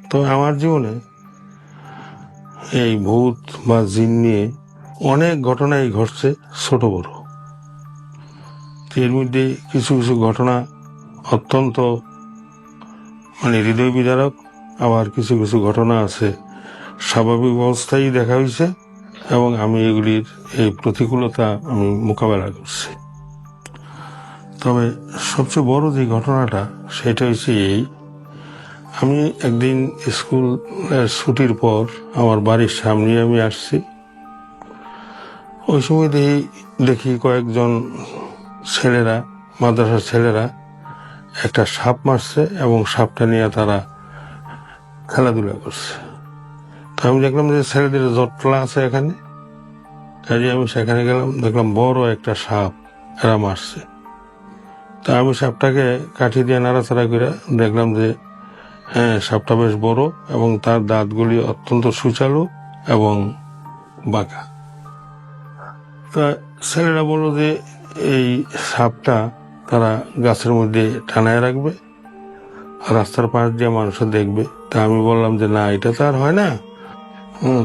তো আমার জীবনে এই ভূত বা জিন নিয়ে অনেক ঘটনাই ঘটছে, ছোট বড়। এর মধ্যে কিছু কিছু ঘটনা অত্যন্ত হৃদয় বিদারক, আবার কিছু কিছু ঘটনা আছে স্বাভাবিক অবস্থায় দেখা হয়েছে এবং আমি এগুলির এই প্রতিকূলতা আমি মোকাবেলা করছি। তবে সবচেয়ে বড় যে ঘটনাটা সেটা হচ্ছে আমি একদিন স্কুলের ছুটির পর আমার বাড়ির সামনে আমি আসছি। ওই সময় দেখি কয়েকজন ছেলেরা, মাদ্রাসার ছেলেরা একটা সাপ মারছে এবং সাপটা নিয়ে তারা খেলাধুলা করছে। তো আমি দেখলাম যে ছেলেদের জটলা আছে এখানে, কাজে আমি সেখানে গেলাম, দেখলাম বড় একটা সাপ এরা মারছে। তা আমি সাপটাকে কাঠি দিয়ে নাড়াচাড়া করে দেখলাম যে হ্যাঁ, সাপটা বেশ বড় এবং তার দাঁতগুলি অত্যন্ত সুচালু এবং বাঁকা। তা ছেলেরা বললো যে এই সাপটা তারা গাছের মধ্যে টানায় রাখবে, রাস্তার পাশ দিয়ে মানুষ দেখবে। তা আমি বললাম যে না, এটা তো আর হয় না,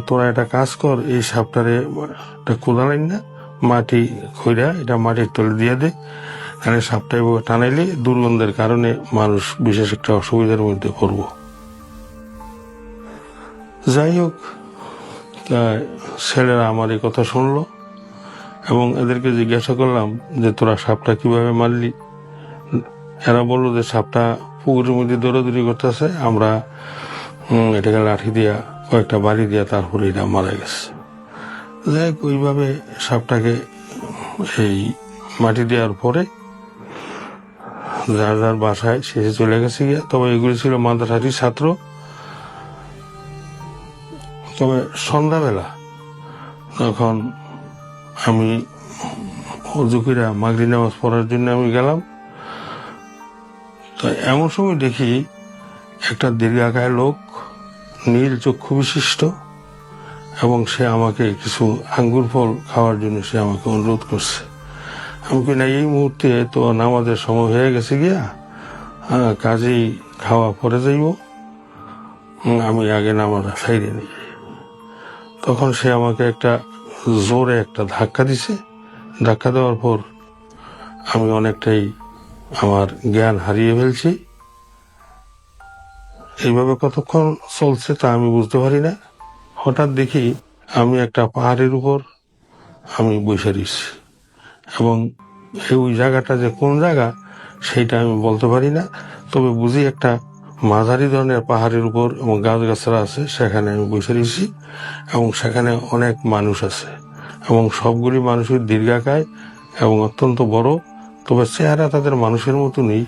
তোরা একটা কাজ কর, এই সাপটারে কোদালেন না, মাটি খইরা এটা মাটির তলে দিয়ে দে, তাহলে সাপটা টানাইলে দুর্গন্ধের কারণে মানুষ বিশেষ একটা অসুবিধার মধ্যে পড়ব। যাই হোক, ছেলেরা আমার এই কথা শুনলো এবং এদেরকে জিজ্ঞাসা করলাম যে তোরা সাপটা কিভাবে মারলি। এরা বললো যে সাপটা পুকুরের মধ্যে দৌড়াদৌড়ি করতেছে, আমরা এটাকে লাঠি দিয়া কয়েকটা বাড়ি দিয়া তারপরে এটা মারা গেছে। যাই হোক, ওইভাবে সাপটাকে এই মাটি দেওয়ার পরে যার যার বাসায় শেষে চলে গেছে গিয়া। তবে এগুলি ছিল মাদ্রাসারই ছাত্র। তবে সন্ধ্যাবেলা তখন আমি অজু কইরা মাগরিব নামাজ পড়ার জন্য আমি গেলাম। তো এমন সময় দেখি একটা দীর্ঘাকায় লোক, নীল চক্ষু বিশিষ্ট, এবং সে আমাকে কিছু আঙ্গুর ফল খাওয়ার জন্য সে আমাকে অনুরোধ করছে। আমি কই না, এই মুহূর্তে তো নামাজের সময় হয়ে গেছে গিয়া, কাজেই খাওয়া পরে যাইব, আমি আগে নামাজ সাইরে নিই। তখন সে আমাকে একটা জোরে একটা ধাক্কা দিছে। ধাক্কা দেওয়ার পর আমি অনেকটাই আমার জ্ঞান হারিয়ে ফেলছি। এইভাবে কতক্ষণ চলছে তা আমি বুঝতে পারি না। হঠাৎ দেখি আমি একটা পাহাড়ের উপর আমি বসে রয়েছি এবং ওই জায়গাটা যে কোন জায়গা সেইটা আমি বলতে পারি না। তবে বুঝি একটা মাঝারি ধরনের পাহাড়ের উপর এবং গাছগাছরা আছে, সেখানে আমি বসে রয়েছি এবং সেখানে অনেক মানুষ আছে এবং সবগুলি মানুষের দীর্ঘাকায় এবং অত্যন্ত বড়। তবে চেহারা তাদের মানুষের মতো নেই,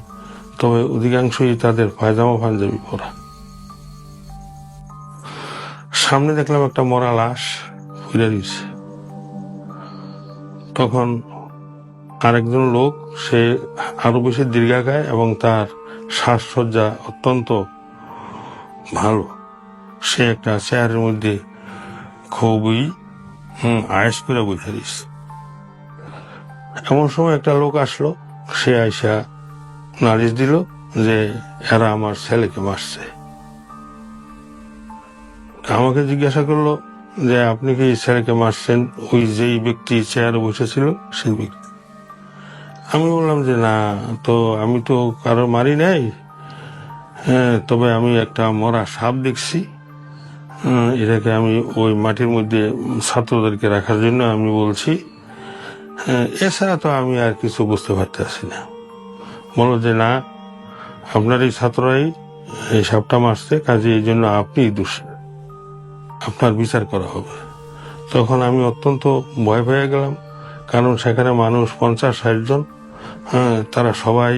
তবে অধিকাংশই তাদের পায়জামা পাঞ্জাবি পরা। সামনে দেখলাম একটা মরা লাশ ফিরে দিচ্ছে। তখন আরেকজন লোক, সে আরো বেশি দীর্ঘাকায় এবং তার সাজসজ্জা অত্যন্ত ভালো। সে একটা চেয়ারের মধ্যে খুবই আয়েস করে বসে দিচ্ছে। এমন সময় একটা লোক আসলো, সে আইসা নালিশ দিল যে এরা আমার ছেলেকে মারছে। আমাকে জিজ্ঞাসা করলো যে আপনি কি ছেলেকে মারছেন? ওই যেই ব্যক্তি চেয়ারে বসেছিল সেই ব্যক্তি। আমি বললাম যে না, তো আমি তো কারো মারি নাই, তবে আমি একটা মরা সাপ দেখছি, এটাকে আমি ওই মাটির মধ্যে ছাত্রদেরকে রাখার জন্য আমি বলছি, এছাড়া তো আমি আর কিছু বুঝতে পারতেছি না। বলো যে না, আপনার এই ছাত্ররাই এই সাপটা মারছে, কাজে এই জন্য আপনিই দোষী, আপনার বিচার করা হবে। তখন আমি অত্যন্ত ভয় পেয়ে গেলাম, কারণ সেখানে মানুষ 50-60 জন, তারা সবাই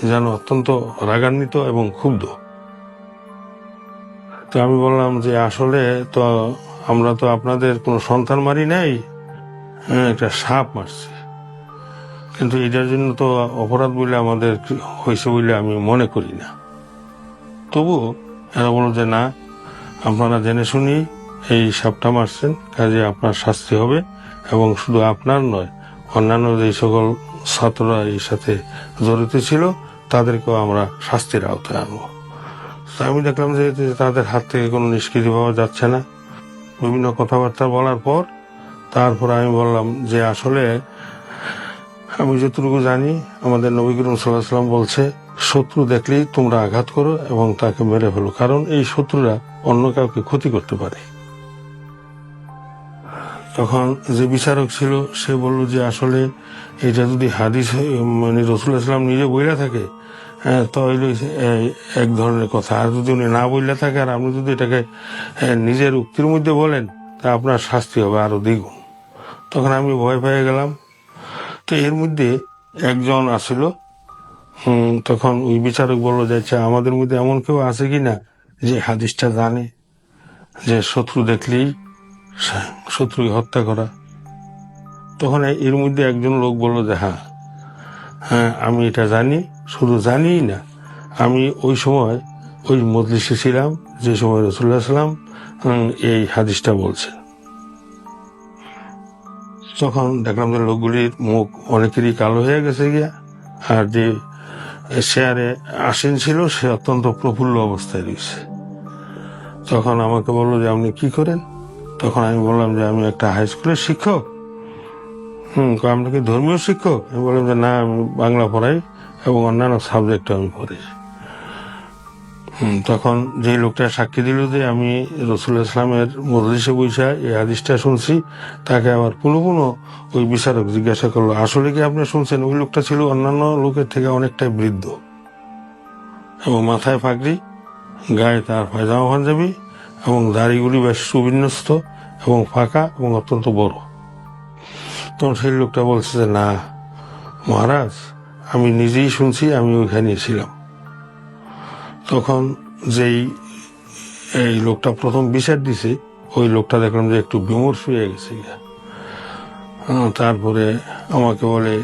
যেন অত্যন্ত রাগান্বিত এবং ক্ষুব্ধ। তো আমি বললাম যে আসলে তো আমরা তো আপনাদের কোনো সন্তান মারি নাই, একটা সাপ মারছি, কিন্তু এটার জন্য তো অপরাধ বলে আমাদের হয়েছে বলে আমি মনে করি না। তবুও এরা বলল যে না, আপনারা জেনে শুনি এই সাপটা মারছেন, কাজে আপনার শাস্তি হবে, এবং শুধু আপনার নয়, অন্যান্য যে সকল ছাত্ররা এর সাথে জড়িত ছিল তাদেরকেও আমরা শাস্তির আওতায় আনবো। তো আমি দেখলাম যে তাদের হাত থেকে কোনো নিষ্কৃতি পাওয়া যাচ্ছে না। বিভিন্ন কথাবার্তা বলার পর তারপর আমি বললাম যে আসলে আমি যতটুকু জানি আমাদের নবী করিম সাল্লাল্লাহু আলাইহি ওয়াসাল্লাম বলছে, শত্রু দেখলেই তোমরা আঘাত করো এবং তাকে মেরে ফেলো, কারণ এই শত্রুরা অন্য কাউকে ক্ষতি করতে পারে। তখন যে বিচারক ছিল সে বলল যে আসলে এটা যদি হাদিস মানে রাসূলুল্লাহ সাল্লাল্লাহু আলাইহি ওয়াসাল্লাম নিজে বইলা থাকে, তাহলে এক ধরনের কথা, আর যদি উনি না বইলা থাকে আর আপনি যদি এটাকে নিজের উক্তির মধ্যে বলেন তা আপনার শাস্তি হবে আরো দ্বিগুণ। তখন আমি ভয় পেয়ে গেলাম। তো এর মধ্যে একজন আসিল, তখন ওই বিচারক বললো যে আচ্ছা আমাদের মধ্যে এমন কেউ আছে কিনা যে হাদিসটা জানে যে শত্রু দেখলেই শত্রুকে হত্যা করা। তখন এর মধ্যে একজন লোক বলল যে হ্যাঁ আমি এটা জানি, শুধু জানিই না, আমি ওই সময় ওই মজলিসে ছিলাম যে সময় রাসূলুল্লাহ সাল্লাল্লাহু আলাইহি ওয়াসাল্লাম এই হাদিসটা বলছে। তখন দেখলাম যে লোকগুলির মুখ অনেকেরই কালো হয়ে গেছে গিয়া, আর যে চেয়ারে আসীন ছিল সে অত্যন্ত প্রফুল্ল অবস্থায় রয়েছে। তখন আমাকে বললো যে আপনি কি করেন? তখন আমি বললাম যে আমি একটা হাই স্কুলের শিক্ষক। আপনি কি ধর্মীয় শিক্ষক? আমি বললাম যে না, আমি বাংলা পড়াই এবং অন্যান্য সাবজেক্ট আমি পড়ি। তখন যে লোকটা সাক্ষী দিল যে আমি রাসূলুল্লাহ ইসলামের মজলিসে বইসা এই হাদিসটা শুনছি, তাকে আবার পুনঃ পুনঃ ওই বিচারক জিজ্ঞাসা করলো আসলে কি আপনি শুনছেন? ওই লোকটা ছিল অন্যান্য লোকের থেকে অনেকটাই বৃদ্ধ এবং মাথায় পাগড়ি, গায়ে তার পায়জামা পাঞ্জাবি এবং দাড়িগুলি বেশ সুবিন্যস্ত এবং ফাঁকা এবং অত্যন্ত বড়। তখন সেই লোকটা বলছে যে না মহারাজ, আমি নিজেই শুনছি, আমি ওইখানে ছিলাম। তখন যেই এই লোকটা প্রথম বিচার দিছে ওই লোকটা দেখলাম যে একটু বিমর্ষ হয়ে গেছে। তারপরে আমাকে বলে